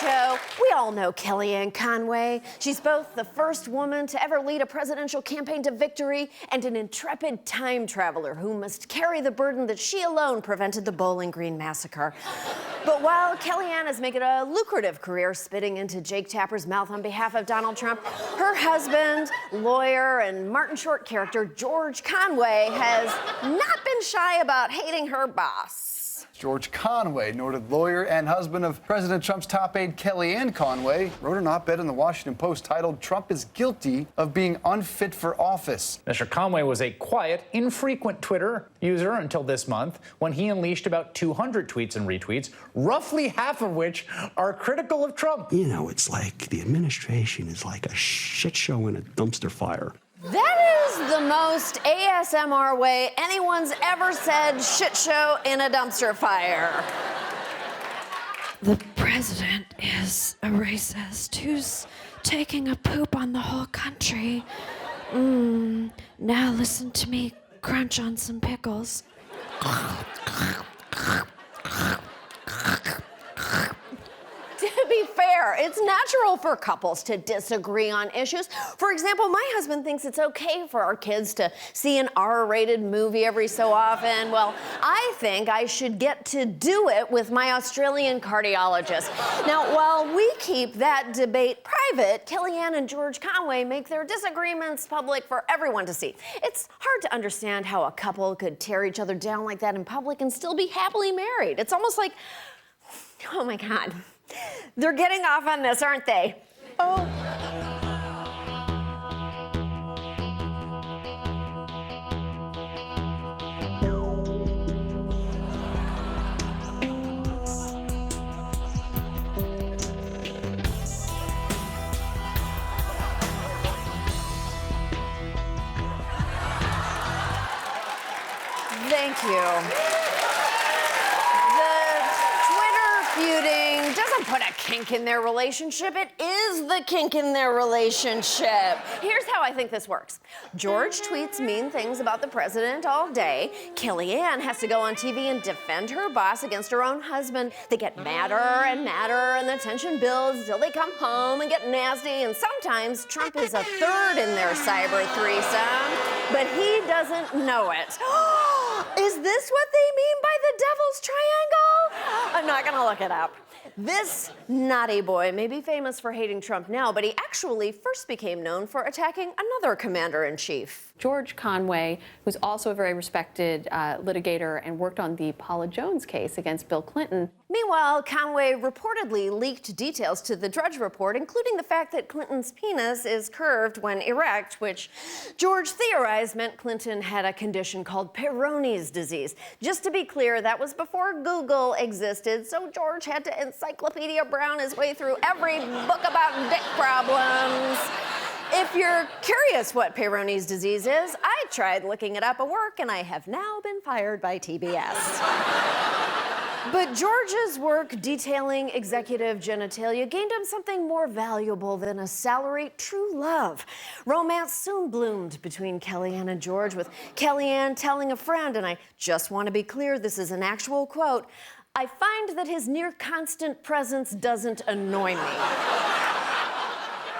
show. We all know Kellyanne Conway. She's both the first woman to ever lead a presidential campaign to victory and an intrepid time traveler who must carry the burden that she alone prevented the Bowling Green massacre. But while Kellyanne is making a lucrative career spitting into Jake Tapper's mouth on behalf of Donald Trump, her husband, lawyer, and Martin Short character George Conway has not been shy about hating her boss. George Conway, noted lawyer and husband of President Trump's top aide Kellyanne Conway, wrote an op-ed in the Washington Post titled "Trump is guilty of being unfit for office." Mr. Conway was a quiet, infrequent Twitter user until this month, when he unleashed about 200 tweets and retweets, roughly half of which are critical of Trump. You know, it's like the administration is like a shit show in a dumpster fire. That is the most ASMR way anyone's ever said shit show in a dumpster fire. The president is a racist who's taking a poop on the whole country. Now listen to me crunch on some pickles. To be fair, it's natural for couples to disagree on issues. For example, my husband thinks it's okay for our kids to see an R-rated movie every so often. Well, I think I should get to do it with my Australian cardiologist. Now, while we keep that debate private, Kellyanne and George Conway make their disagreements public for everyone to see. It's hard to understand how a couple could tear each other down like that in public and still be happily married. It's almost like, oh my God. They're getting off on this, aren't they? Oh. Thank you. Feuding doesn't put a kink in their relationship. It is the kink in their relationship. Here's how I think this works. George tweets mean things about the president all day. Kellyanne has to go on TV and defend her boss against her own husband. They get madder and madder, and the tension builds until they come home and get nasty. And sometimes Trump is a third in their cyber threesome, but he doesn't know it. Is this what they mean by the devil's triangle? I'm not gonna look it up. This naughty boy may be famous for hating Trump now, but he actually first became known for attacking another commander-in-chief. George Conway, who's also a very respected litigator and worked on the Paula Jones case against Bill Clinton. Meanwhile, Conway reportedly leaked details to the Drudge Report, including the fact that Clinton's penis is curved when erect, which George theorized meant Clinton had a condition called Peyronie's disease. Just to be clear, that was before Google existed, so George had to Encyclopedia Brown his way through every book about dick problems. If you're curious what Peyronie's disease is, I tried looking it up at work, and I have now been fired by TBS. But George's work detailing executive genitalia gained him something more valuable than a salary: true love. Romance soon bloomed between Kellyanne and George, with Kellyanne telling a friend, and I just want to be clear, this is an actual quote, "I find that his near constant presence doesn't annoy me."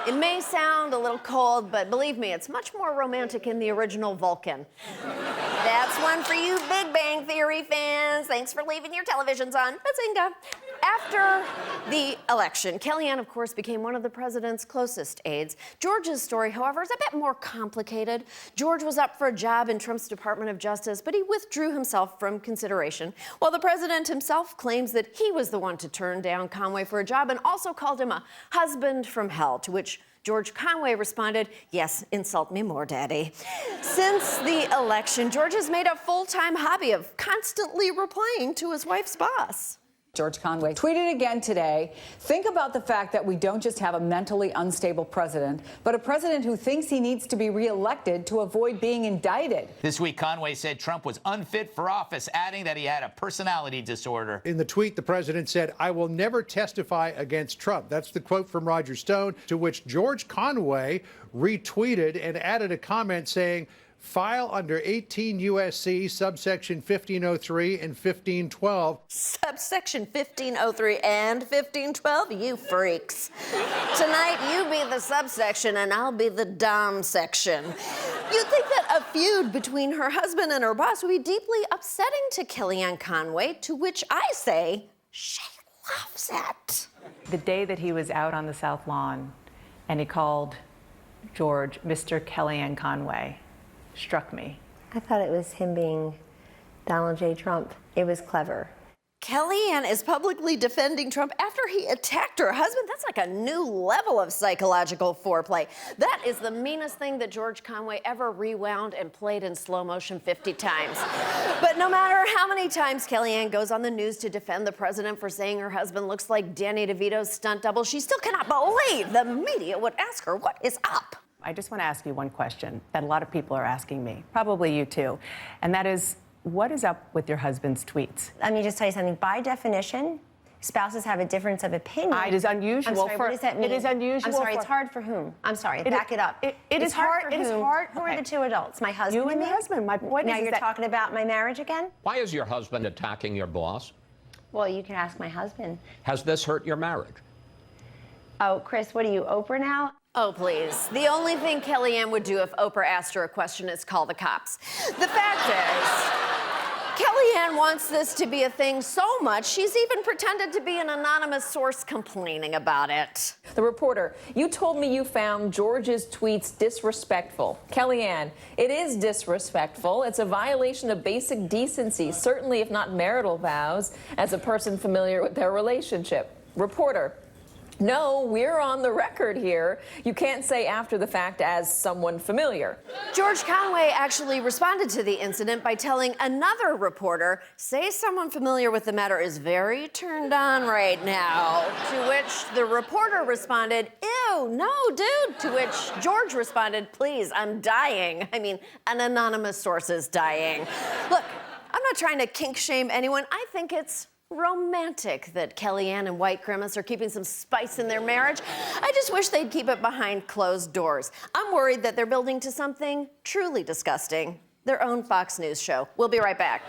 It may sound a little cold, but believe me, it's much more romantic in the original Vulcan. That's one for you Big Bang Theory fans. Thanks for leaving your televisions on. Bazinga. After the election, Kellyanne, of course, became one of the president's closest aides. George's story, however, is a bit more complicated. George was up for a job in Trump's Department of Justice, but he withdrew himself from consideration, while the president himself claims that he was the one to turn down Conway for a job and also called him a husband from hell, to which George Conway responded, "Yes, insult me more, Daddy." Since the election, George has made a full-time hobby of constantly replying to his wife's boss. George Conway tweeted again today, "Think about the fact that we don't just have a mentally unstable president, but a president who thinks he needs to be reelected to avoid being indicted." This week, Conway said Trump was unfit for office, adding that he had a personality disorder. In the tweet, the president said, "I will never testify against Trump." That's the quote from Roger Stone, to which George Conway retweeted and added a comment saying, file under 18 U.S.C. subsection 1503 and 1512. Subsection 1503 and 1512? You freaks. Tonight, you be the subsection and I'll be the dom section. You'd think that a feud between her husband and her boss would be deeply upsetting to Kellyanne Conway, to which I say, she loves it. The day that he was out on the South Lawn and he called George Mr. Kellyanne Conway struck me. I thought it was him being Donald J. Trump. It was clever. Kellyanne is publicly defending Trump after he attacked her husband. That's like a new level of psychological foreplay. That is the meanest thing that George Conway ever rewound and played in slow motion 50 times. But no matter how many times Kellyanne goes on the news to defend the president for saying her husband looks like Danny DeVito's stunt double, she still cannot believe the media would ask her what is up. I just want to ask you one question that a lot of people are asking me, probably you too, and that is, what is up with your husband's tweets? Let me just tell you something. By definition, spouses have a difference of opinion. It is unusual. I'm sorry, what does that mean? It is unusual. I'm sorry, it's hard for whom? I'm sorry, back it up. It is hard for whom? It is hard. Who are the two adults? My husband You and me? your husband. My point now is you're that talking about my marriage again? Why is your husband attacking your boss? Well, you can ask my husband. Has this hurt your marriage? Oh, Chris, what are you, Oprah now? Oh, please. The only thing Kellyanne would do if Oprah asked her a question is call the cops. The fact is, Kellyanne wants this to be a thing so much, she's even pretended to be an anonymous source complaining about it. The reporter, you told me you found George's tweets disrespectful. Kellyanne, it is disrespectful. It's a violation of basic decency, certainly if not marital vows, as a person familiar with their relationship. Reporter, no, we're on the record here. You can't say after the fact as someone familiar. George Conway actually responded to the incident by telling another reporter, say someone familiar with the matter is very turned on right now. To which the reporter responded, ew, no, dude. To which George responded, please, I'm dying. I mean, an anonymous source is dying. Look, I'm not trying to kink shame anyone. I think it's romantic that Kellyanne and White Grimace are keeping some spice in their marriage. I just wish they'd keep it behind closed doors. I'm worried that they're building to something truly disgusting. Their own Fox News show. We'll be right back.